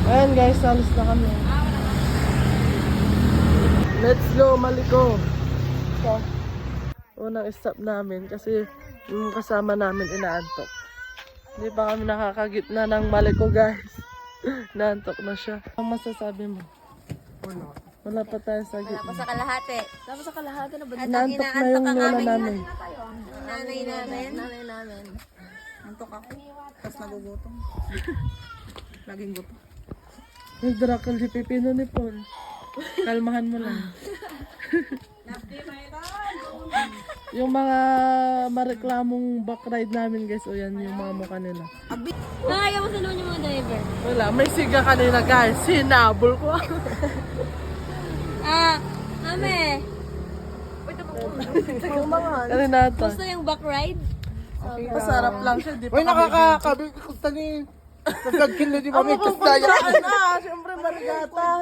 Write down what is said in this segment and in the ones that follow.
Ayan guys, alis na kami. Let's go, Maliko. So, unang stop namin kasi yung kasama namin inaantok. Hindi pa kami nakakagitna ng Maliko guys. Naantok na siya. Ang masasabi mo? Wala pa tayo sa gitna. Wala pa sa kalahati. Wala pa sa kalahati na ba? Naantok na yung lola namin. Nanay namin. Antok ako. Tapos nagugutom. Laging gutom. Nagdrakal si Pipino ni Paul. Kalmahan mo lang. Yung mga mareklamong back ride namin guys, o yan yung mga mukha nila. Nakaya mo sa naman yung mga driver. Wala, may siga kanina guys. Sinabol ko. Ame. Kanina ata. Gusto yung back ride? Masarap lang siya. Di pa Uy, nakakabig ko sa ni. Kagkin na di ba may kasaya? Siyempre marigata.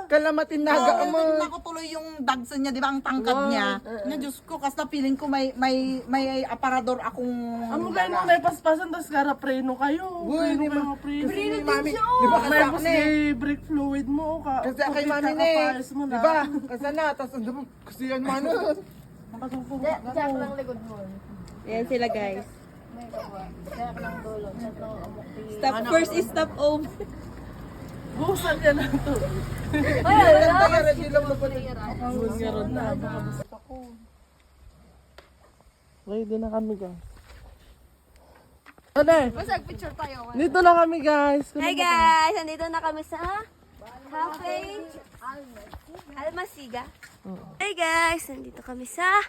Kalamatin naga mo. Ako tuloy yung dagsan niya, di ba? Ang tangkad niya. Na Diyos ko, kasi feeling ko may aparador akong Amo kayo nung naipaspasan, tapos gara preno kayo. Preno Mami, di ba may kasi bus ni? ni brake fluid mo. Kasi kay mami ni. Di ba? Kasi na, tapos andun mo, kasi yan man. Jack lang likod mo. Yan sila guys. Stop first is stop over. Busan yan na to. Kaya rin lang na Busan nga ron na. Baka basta ko. Ready na kami guys. Ano eh? Masag picture tayo. Dito na kami guys. Hi guys! Nandito na kami sa Cafe Almasiga. Hi guys! Nandito kami sa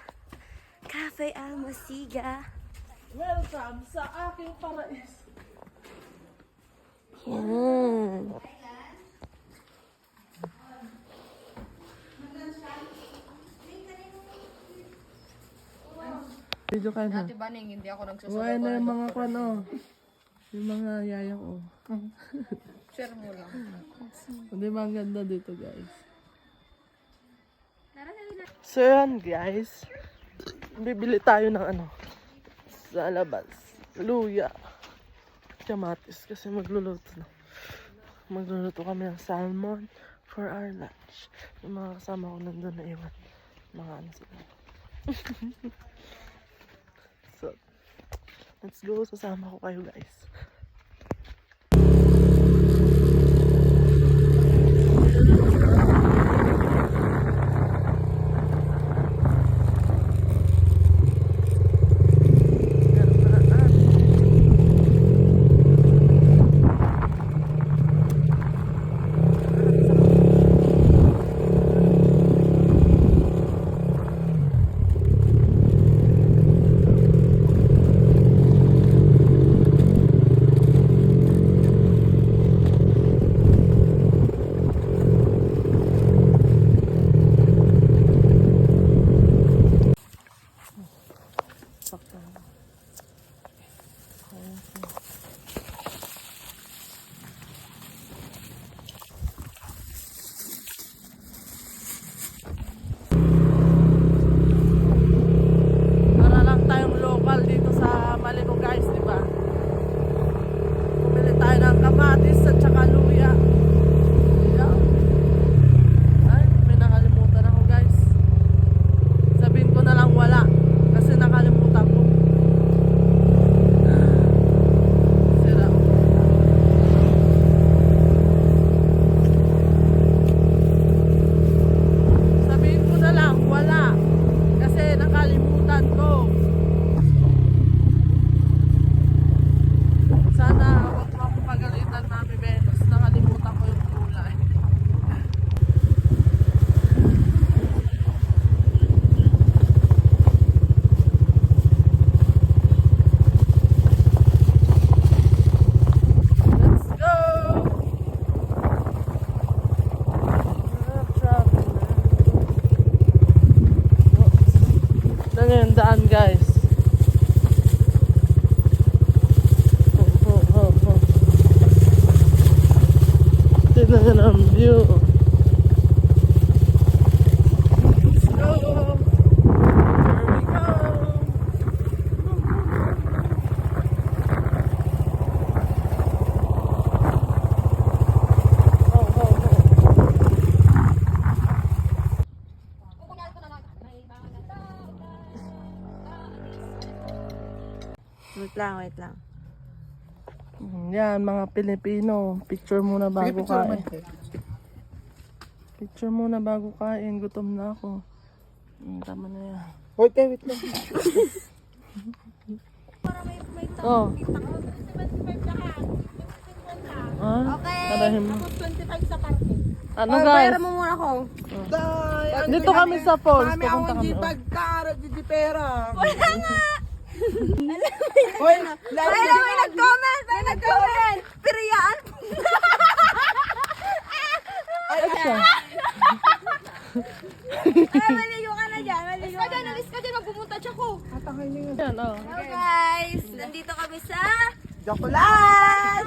Cafe Almasiga. Welcome sa aking paraiso. Yan. Video kayo na. Baning, hindi ako Uwain na yung mga kwano. Yung mga yaya ko. Share mo lang. Hindi ba ang ganda dito guys? So yan guys. Bibili tayo ng ano. Sa labas. Luya. Kamatis kasi magluluto na. Magluluto kami ng salmon for our lunch. Yung mga kasama ko nandun na iwan. Mga ano sila. So, let's go. Sasama ko kayo guys. Para lang tayong local dito sa Maliko guys, di ba? Bumili tayo ng kamatis at saka luya. Ayan. Ay, may nakalimutan ako guys. Sabihin ko na lang wala kasi nakalimutan ko. Sira. Sabihin ko na lang wala kasi nakalimutan ko. Sana huwag mo akong pagalitan, Mami Venus. Nakalimutan ko yung kulay. Let's go! Ito yung daan guys. Tignan nyo ang view. Let's go! Here we go! wait lang. Yan, mga Pilipino. Picture muna bago kain. Picture muna bago kain. Gutom na ako. Tama na yan. Wait lang. Oh. Ah, Okay. Tarahin mo. 25 sa parking. Ano guys? Bayaran mo muna ako. Dito kami sa falls. Mami, Pupunta akong kami. di Oh. pagkara, di pera. Hoy, Ay, may nag-comment! May nag-comment! Piriyaan po. Ay, siya. Ay, maligo ka na dyan. Maligo ka na. Alis ka dyan. Magpumunta siya ko. Yan, oh. Hello guys! Nandito kami sa... Jokolat!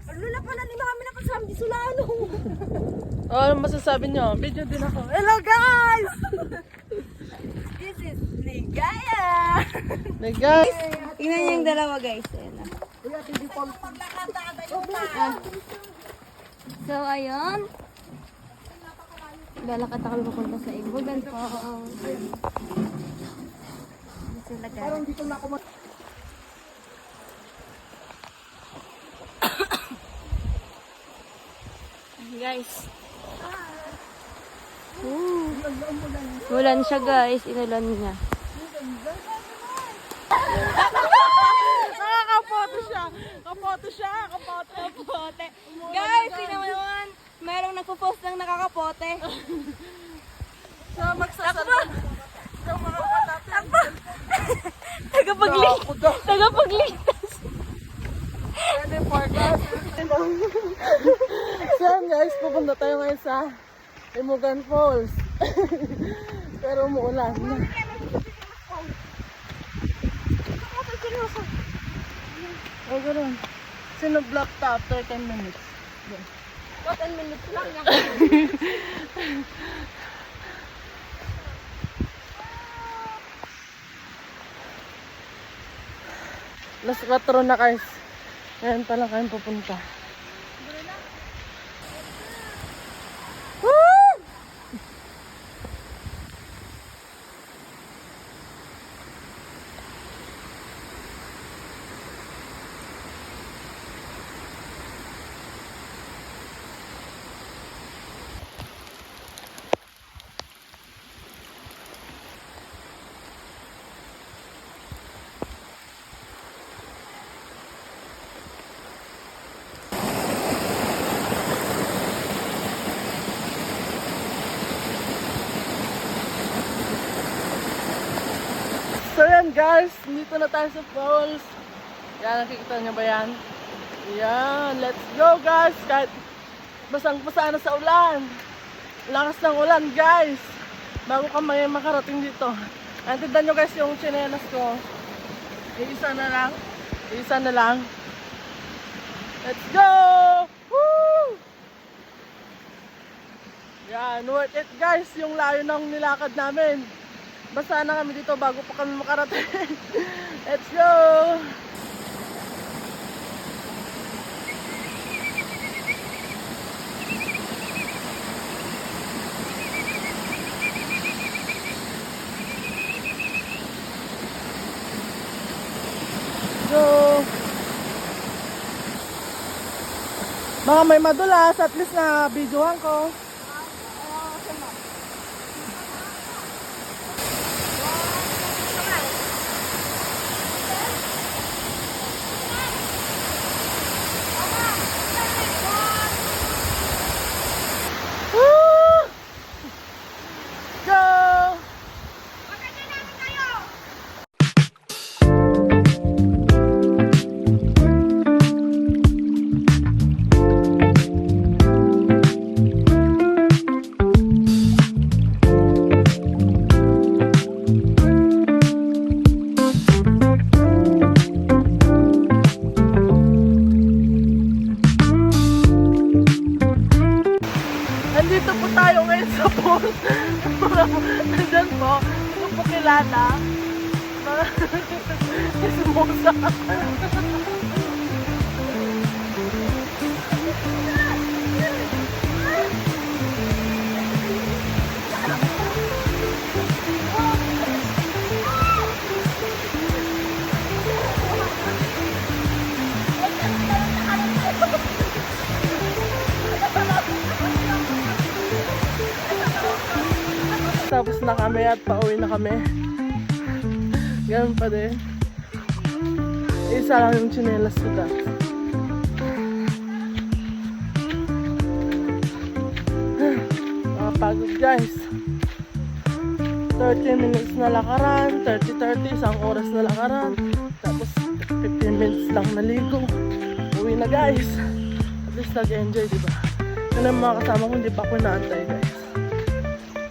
Ano na pala ni Mami nakasama di Solano? Oh, ano masasabi niyo? Video din ako. Hello guys! This is Ligaya! Hey guys! Tingnan niyo yung dalawa guys. Ayan na. So, ayun. Lalakad na kami papunta sa Ibogan po. Sila guys. Guys. Ulan siya guys. Inulan niya. Kapoto siya! Kapoto siya! Kapoto! Kapote. Guys, tingnan mo naman. Merong nagpo-post ng nakakapote. So, magsasalita. Tagapagligtas. Tagapagligtas. Pwede forecast. So yan, guys, pupunta tayo ngayon sa Imugan Falls. Pero umuulan. O, gano'n. Sino block to after 10 minutes? 10 minutes lang. Las 4 na guys. Ngayon pa lang kayong pupunta. Woo! So yan guys, dito na tayo sa falls. Yan, nakikita nyo ba yan? Yan, let's go guys. Kahit basang-basa na sa ulan. Lakas ng ulan guys. Bago ka may makarating dito. Antindan nyo guys yung tsinelas ko. Iisa na lang. Iisa na lang. Let's go! Woo! Yan, worth it guys yung layo ng nilakad namin. Basta na kami dito bago pa kami makarating. Let's go! Go! Baka may madulas, at least na videohan ko. Woo! Go! Nandito po tayo ngayon sa port. Nandyan po, ito po kilala. Ismosa. tapos na kami at pauwi na kami. Ganun pa din. Isa lang yung tsinelas ko guys. Nakapagod guys. 30 minutes na lakaran, 30, isang oras na lakaran, tapos 15 minutes lang naligo. Uwi na guys. At least nag-enjoy, diba? Yan ang mga kasama ko, hindi pa ako naantay guys.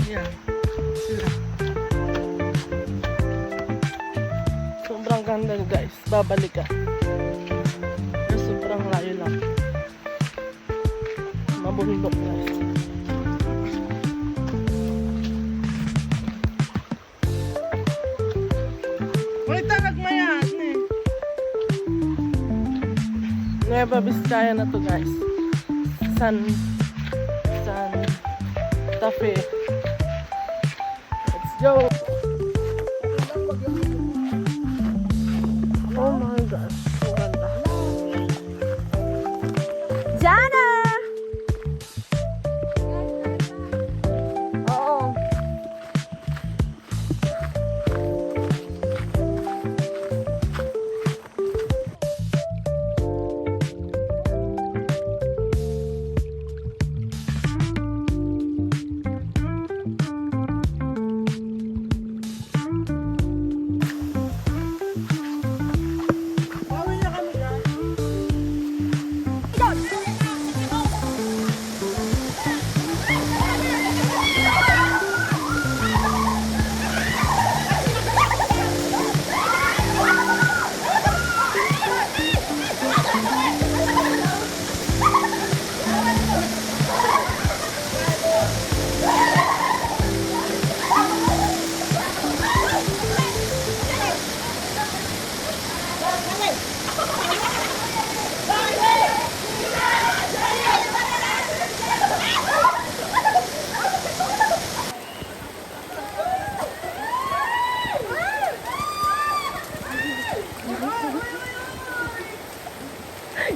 Yan. Sila. Sobrang ganda guys. Babalik ka. Pero sobrang layo lang. Mabundok guys. Nueva Vizcaya na to guys. Santa Fe. Let's go! Oh my gosh. Ang ganda. Jana! Oo.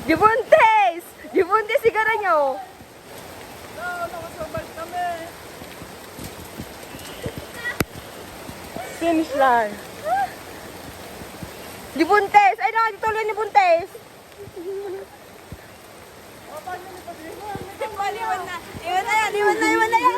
Gibuntes! Gibuntes si Garanyo! Finish line. Gibuntes! Ay, nakatituloy ni Buntes! Iwan na yan! Iwan na yan!